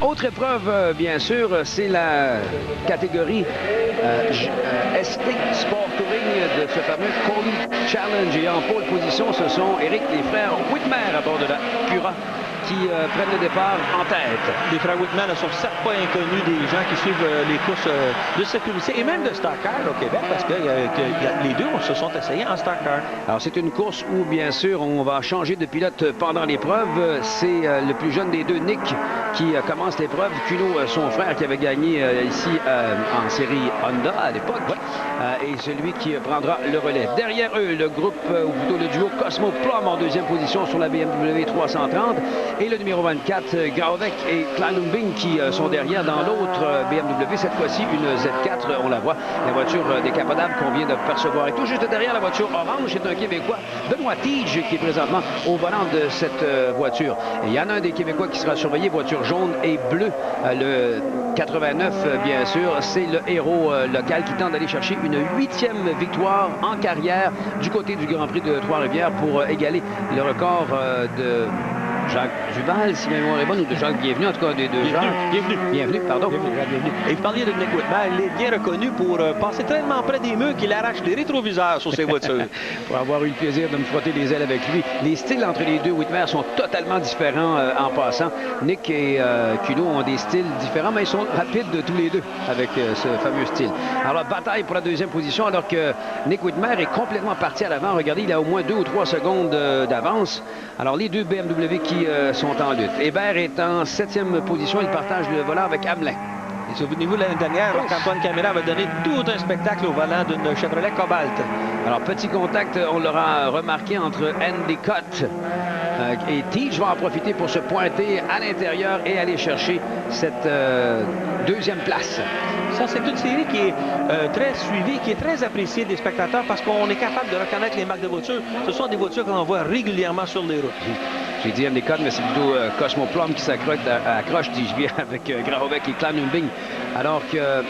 Autre épreuve, bien sûr, c'est la catégorie ST Sport Touring de ce fameux Coley Challenge. Et en pole position, ce sont Éric, les frères Whitmer à bord de la Cura qui prennent le départ en tête. Les frères Whitman ne sont certes pas inconnus des gens qui suivent les courses de sécurité et même de Stock Car au Québec parce que les deux se sont essayés en Stock Car. Alors c'est une course où bien sûr on va changer de pilote pendant l'épreuve. C'est le plus jeune des deux, Nick, qui commence l'épreuve. Cuno, son frère qui avait gagné ici en série Honda à l'époque, et celui qui prendra le relais. Derrière eux, le groupe, ou plutôt le duo Cosmo Plum en deuxième position sur la BMW 330. Et le numéro 24, Graovec et Kleinlumbing qui sont derrière dans l'autre BMW, cette fois-ci une Z4, on la voit, la voiture décapotable qu'on vient de percevoir. Et tout juste derrière la voiture orange, c'est un Québécois, Benoît Tige, qui est présentement au volant de cette voiture. Et il y en a un des Québécois qui sera surveillé, voiture jaune et bleue, le 89, bien sûr, c'est le héros local qui tente d'aller chercher une 8e victoire en carrière du côté du Grand Prix de Trois-Rivières pour égaler le record de Jacques Duval, si ma mémoire est bonne, ou de Jacques Bienvenu, en tout cas des deux Jacques. Bienvenu, pardon. Bienvenu. Et vous parliez de Nick Whitmer, il est bien reconnu pour passer tellement près des murs qu'il arrache les rétroviseurs sur ses voitures. Pour avoir eu le plaisir de me frotter les ailes avec lui. Les styles entre les deux Whitmer sont totalement différents en passant. Nick et Cuno ont des styles différents, mais ils sont rapides de tous les deux avec ce fameux style. Alors, bataille pour la deuxième position, alors que Nick Whitmer est complètement parti à l'avant. Regardez, il a au moins 2 ou 3 secondes d'avance. Alors, les deux BMW qui sont en lutte. Hébert est en 7e position. Il partage le volant avec Hamelin. Et souvenez-vous, l'année dernière, Marc-Antoine Caméra avait donné tout un spectacle au volant d'une Chevrolet Cobalt. Alors, petit contact, on l'aura remarqué entre Endicott et Tige va en profiter pour se pointer à l'intérieur et aller chercher cette deuxième place. Ça, c'est une série qui est très suivie, qui est très appréciée des spectateurs parce qu'on est capable de reconnaître les marques de voitures. Ce sont des voitures qu'on voit régulièrement sur les routes. J'ai dit Endicott, mais c'est plutôt Cosmo Plum qui accroche, dis-je bien, avec Graovec et Kleinlumbing. Alors que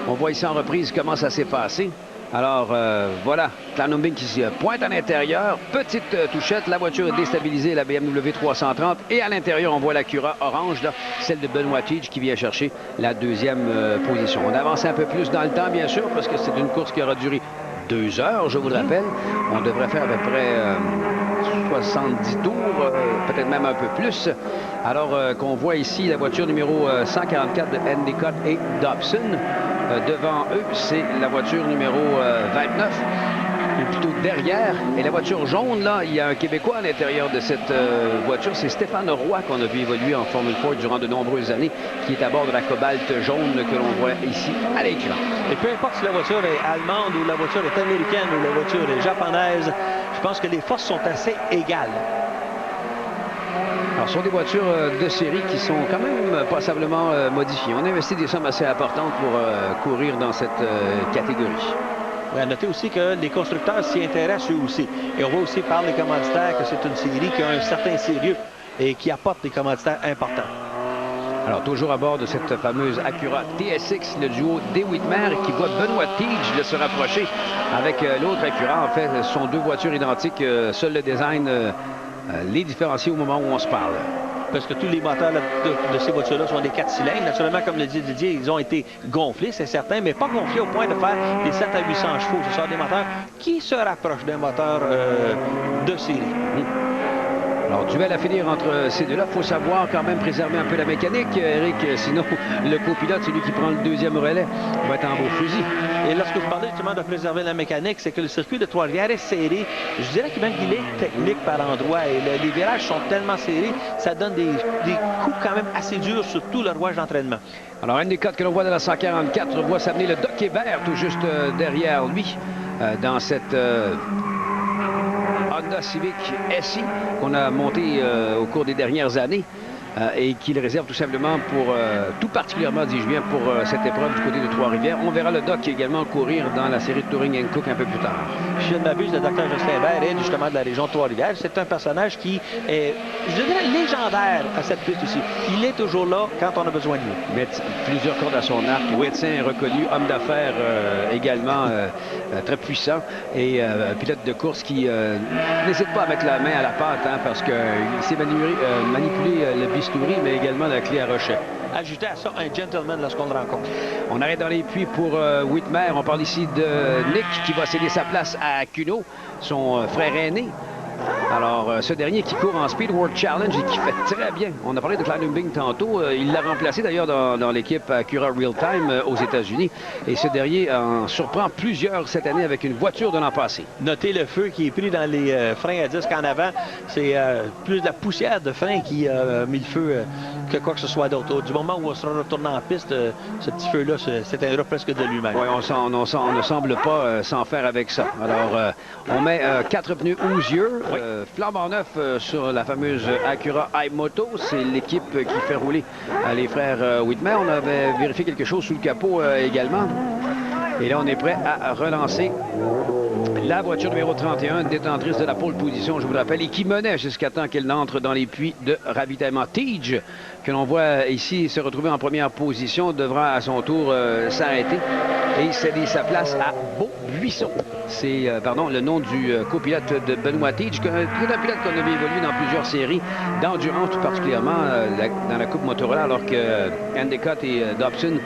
on voit ici en reprise comment ça s'est passé. Alors, voilà, Kleinlumbing qui se pointe à l'intérieur. Petite touchette, la voiture est déstabilisée, la BMW 330. Et à l'intérieur, on voit la Cura orange, là, celle de Benoît Tige qui vient chercher la deuxième position. On avance un peu plus dans le temps, bien sûr, parce que c'est une course qui aura duré 2 heures, je vous le rappelle. On devrait faire à peu près 70 tours, peut-être même un peu plus. Alors qu'on voit ici la voiture numéro 144 de Endicott et Dobson. Devant eux, c'est la voiture numéro 29, ou plutôt derrière. Et la voiture jaune, là, il y a un Québécois à l'intérieur de cette voiture. C'est Stéphane Roy qu'on a vu évoluer en Formule 4 durant de nombreuses années, qui est à bord de la Cobalt jaune que l'on voit ici à l'écran. Et peu importe si la voiture est allemande ou la voiture est américaine ou la voiture est japonaise, je pense que les forces sont assez égales. Alors, ce sont des voitures de série qui sont quand même passablement modifiées. On investit des sommes assez importantes pour courir dans cette catégorie. À noter aussi que les constructeurs s'y intéressent eux aussi. Et on voit aussi par les commanditaires que c'est une série qui a un certain sérieux et qui apporte des commanditaires importants. Alors, toujours à bord de cette fameuse Acura TSX, le duo des Whitmer qui voit Benoît Tige se rapprocher avec l'autre Acura. En fait, ce sont deux voitures identiques. Seul le design les différencie au moment où on se parle. Parce que tous les moteurs de ces voitures-là sont des 4 cylindres. Naturellement, comme le dit Didier, ils ont été gonflés, c'est certain, mais pas gonflés au point de faire des 7 à 800 chevaux. Ce sont des moteurs qui se rapprochent d'un moteur de série. Alors, duel à finir entre ces deux-là. Il faut savoir quand même préserver un peu la mécanique, Eric. Sinon, le copilote, c'est lui qui prend le deuxième relais, va être en beau fusil. Et lorsque vous parlez justement de préserver la mécanique, c'est que le circuit de Trois-Rivières est serré. Je dirais que même qu'il est technique par endroits. Et les virages sont tellement serrés, ça donne des coups quand même assez durs sur tout le rouage d'entraînement. Alors, Endicott que l'on voit dans la 144 voit s'amener le Doc Hébert tout juste derrière lui dans cette Honda Civic SI qu'on a monté au cours des dernières années et qu'il réserve tout simplement pour, tout particulièrement, dis-je bien, pour cette épreuve du côté de Trois-Rivières. On verra le Doc également courir dans la série de Touring & Cook un peu plus tard. Si je ne m'abuse, le Dr Jocelyn Hébert est justement de la région de Trois-Rivières. C'est un personnage qui est, je dirais, légendaire à cette piste aussi. Il est toujours là quand on a besoin de lui. Mais plusieurs cordes à son arc. Médecin reconnu, homme d'affaires également très puissant et pilote de course qui n'hésite pas à mettre la main à la pâte parce qu'il sait manipuler le bistouri, mais également la clé à rochet. ajouter à ça un gentleman lorsqu'on le rencontre. On arrête dans les puits pour Whitmer. On parle ici de Nick qui va céder sa place à Cuno, son frère aîné. Alors, ce dernier qui court en Speed World Challenge et qui fait très bien. On a parlé de Clyde Lumbing tantôt. Il l'a remplacé d'ailleurs dans l'équipe Acura Real Time aux États-Unis. Et ce dernier en surprend plusieurs cette année avec une voiture de l'an passé. Notez le feu qui est pris dans les freins à disque en avant. C'est plus de la poussière de frein qui a mis le feu que quoi que ce soit d'autre. Du moment où on sera retourné en piste, ce petit feu-là s'éteindra presque de lui-même. Oui, on ne semble pas s'en faire avec ça. Alors, on met 4 pneus Hoosier. Oui. Flambant neuf sur la fameuse Acura iMoto. C'est l'équipe qui fait rouler les frères Whitmer. On avait vérifié quelque chose sous le capot également. Et là, on est prêt à relancer la voiture numéro 31, détentrice de la pole position, je vous le rappelle, et qui menait jusqu'à temps qu'elle n'entre dans les puits de ravitaillement. Tige, que l'on voit ici se retrouver en première position, devra à son tour s'arrêter et céder sa place à Beaubuisson. C'est le nom du copilote de Benoît Tige, qui est un pilote qu'on a vu évoluer dans plusieurs séries d'endurance, tout particulièrement dans la Coupe Motorola, alors que Endicott et Dobson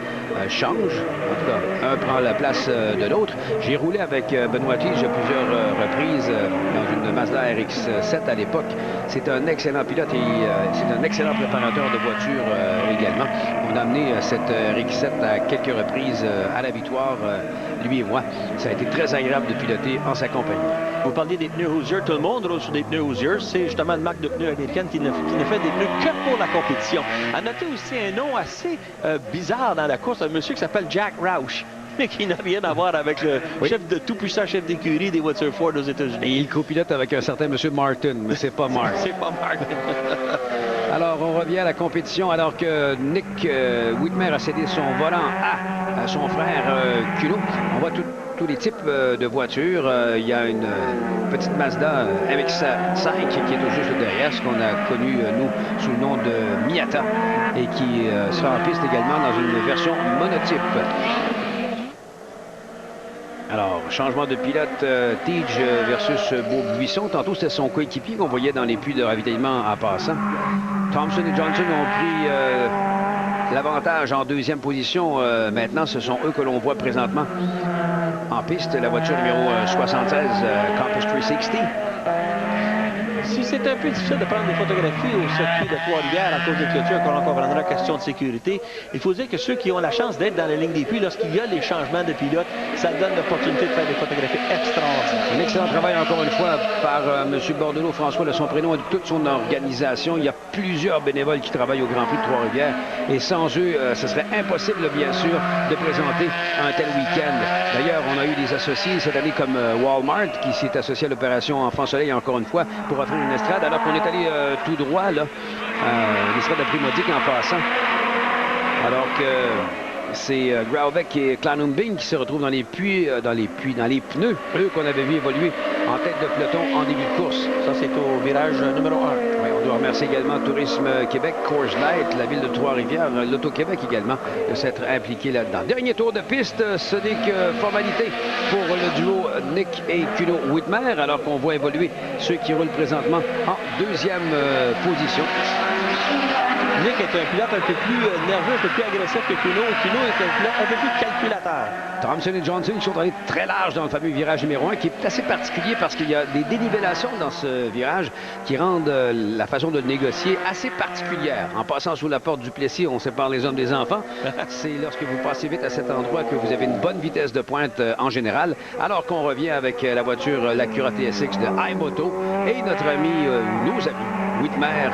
changent. En tout cas, un prend la place de l'autre. J'ai roulé avec Benoît Tige à plusieurs reprises dans une Mazda RX-7 à l'époque. C'est un excellent pilote et c'est un excellent préparateur de voitures également. On a amené cette RX-7 à quelques reprises à la victoire, lui et moi. Ça a été très agréable de piloter en sa compagnie. Vous parliez des pneus Hoosier, tout le monde roule sur des pneus Hoosier. C'est justement une marque de pneus américaine qui ne fait des pneus que pour la compétition. À noter aussi un nom assez bizarre dans la course, un monsieur qui s'appelle Jack Roush, mais qui n'a rien à voir avec le tout-puissant chef d'écurie des voitures Ford aux États-Unis. Et il copilote avec un certain monsieur Martin, mais c'est pas Mark. C'est pas Martin. Alors, on revient à la compétition alors que Nick Whitmer a cédé son volant à son frère Cuno. On voit tous les types de voitures. Il y a une petite Mazda MX-5 qui est tout juste derrière, ce qu'on a connu, nous, sous le nom de Miata, et qui sera en piste également dans une version monotype. Alors, changement de pilote, Tige versus Beaubuisson. Tantôt, c'était son coéquipier qu'on voyait dans les puits de ravitaillement en passant. Thompson et Johnson ont pris l'avantage en deuxième position. Maintenant, ce sont eux que l'on voit présentement en piste. La voiture numéro 76, Compass 360. Si c'est un peu difficile de prendre des photographies au circuit de Trois-Rivières à cause des clôtures, qu'on en comprendra, question de sécurité, il faut dire que ceux qui ont la chance d'être dans la ligne des puits, lorsqu'il y a les changements de pilote, ça donne l'opportunité de faire des photographies extraordinaires. Un excellent travail encore une fois par M. Bordelot, François de son prénom et de toute son organisation. Il y a plusieurs bénévoles qui travaillent au Grand Prix de Trois-Rivières et sans eux, ce serait impossible, bien sûr, de présenter un tel week-end. D'ailleurs, on a eu des associés cette année comme Walmart qui s'est associé à l'opération Enfant Soleil encore une fois pour offrir une estrade, alors qu'on est allé tout droit, là, l'estrade de Primodique en passant. Alors que c'est Graubeck et Clanum-Bing qui se retrouvent dans les puits, dans les pneus, eux qu'on avait vu évoluer en tête de peloton en début de course. Ça, c'est au virage numéro 1. Oui, on doit remercier également Tourisme Québec, Coors Light, la ville de Trois-Rivières, l'Auto-Québec également, de s'être impliqué là-dedans. Dernier tour de piste, ce n'est que formalité pour le duo Nick et Cuno Whitmer, alors qu'on voit évoluer ceux qui roulent présentement en deuxième position. Nick est un pilote un peu plus nerveux, un peu plus agressif que Cuno. Cuno est un pilote un peu plus calculateur. Thompson et Johnson sont allés très large dans le fameux virage numéro 1, qui est assez particulier parce qu'il y a des dénivellations dans ce virage qui rendent la façon de négocier assez particulière. En passant sous la porte du Plessis, on sépare les hommes des enfants. C'est lorsque vous passez vite à cet endroit que vous avez une bonne vitesse de pointe en général, alors qu'on revient avec la voiture, l'Acura TSX de iMoto et notre ami, nos amis, Whitmer.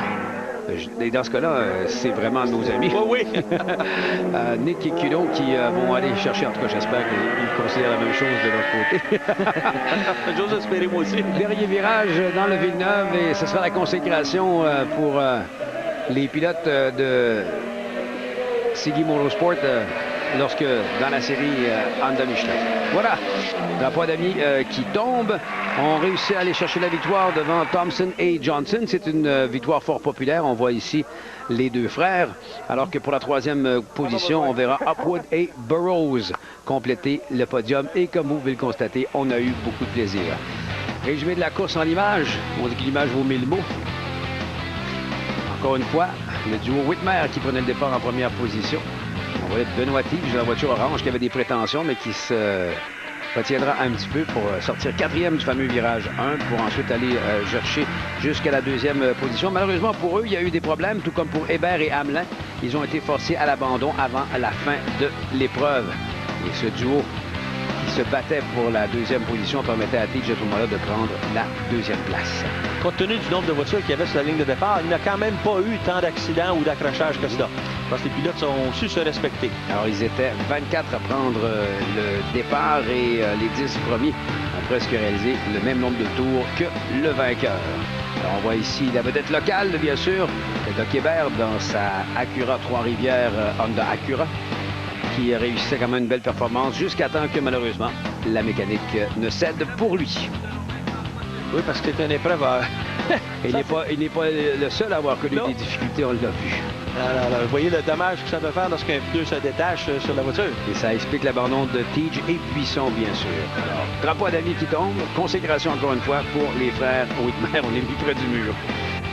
Et dans ce cas-là, c'est vraiment nos amis. Oh oui. Nick et Cuno qui vont aller chercher, en tout cas j'espère qu'ils considèrent la même chose de leur côté. J'ose espérer moi aussi. Dernier virage dans le Villeneuve et ce sera la consécration pour les pilotes de Sigui Motorsport lorsque dans la série Honda Michelin. Voilà, drapeau d'amis qui tombe. On réussit à aller chercher la victoire devant Thompson et Johnson. C'est une victoire fort populaire. On voit ici les deux frères. Alors que pour la troisième position, on verra Upwood et Burroughs compléter le podium. Et comme vous pouvez le constater, on a eu beaucoup de plaisir. Résumé de la course en images. On dit que l'image vaut 1000 mots. Encore une fois, Le duo Whitmer qui prenait le départ en première position. On voyait Benoît Tige dans la voiture orange qui avait des prétentions, mais qui se retiendra un petit peu pour sortir quatrième du fameux virage 1 pour ensuite aller chercher jusqu'à la deuxième position. Malheureusement pour eux, il y a eu des problèmes, tout comme pour Hébert et Hamelin. Ils ont été forcés à l'abandon avant la fin de l'épreuve. Et ce duo qui se battait pour la deuxième position permettait à Tige à ce moment-là de prendre la deuxième place. Compte tenu du nombre de voitures qu'il y avait sur la ligne de départ, il n'a quand même pas eu tant d'accidents ou d'accrochages que cela. Parce que les pilotes ont su se respecter. Alors, ils étaient 24 à prendre le départ et les 10 premiers ont presque réalisé le même nombre de tours que le vainqueur. Alors, on voit ici la vedette locale, bien sûr, Doc Hébert dans sa Acura Trois-Rivières Honda Acura, qui réussissait quand même une belle performance jusqu'à temps que, malheureusement, la mécanique ne cède pour lui. Oui, parce que c'est une épreuve à... Il n'est pas le seul à avoir connu des difficultés, on l'a vu. Alors, vous voyez le dommage que ça peut faire lorsqu'un pneu se détache sur la voiture. Et ça explique l'abandon de Tige et Buisson, bien sûr. Alors, drapeau à David qui tombe. Consécration, encore une fois, pour les frères Whitmer. On est mis près du mur.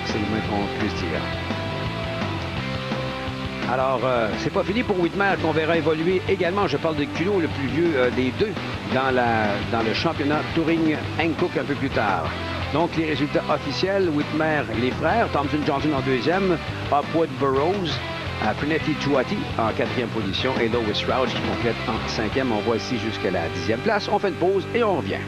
C'est le moins qu'on puisse dire. Alors, c'est pas fini pour Whitmer qu'on verra évoluer également. Je parle de Cuno, le plus vieux des deux, dans le championnat Touring Hankook un peu plus tard. Donc, les résultats officiels, Whitmer, les frères, Thompson Johnson en deuxième, Hopwood Burroughs, Prinetti Chuati en quatrième position et Lois Roush qui complète en cinquième. On voit ici jusqu'à la 10e place. On fait une pause et on revient.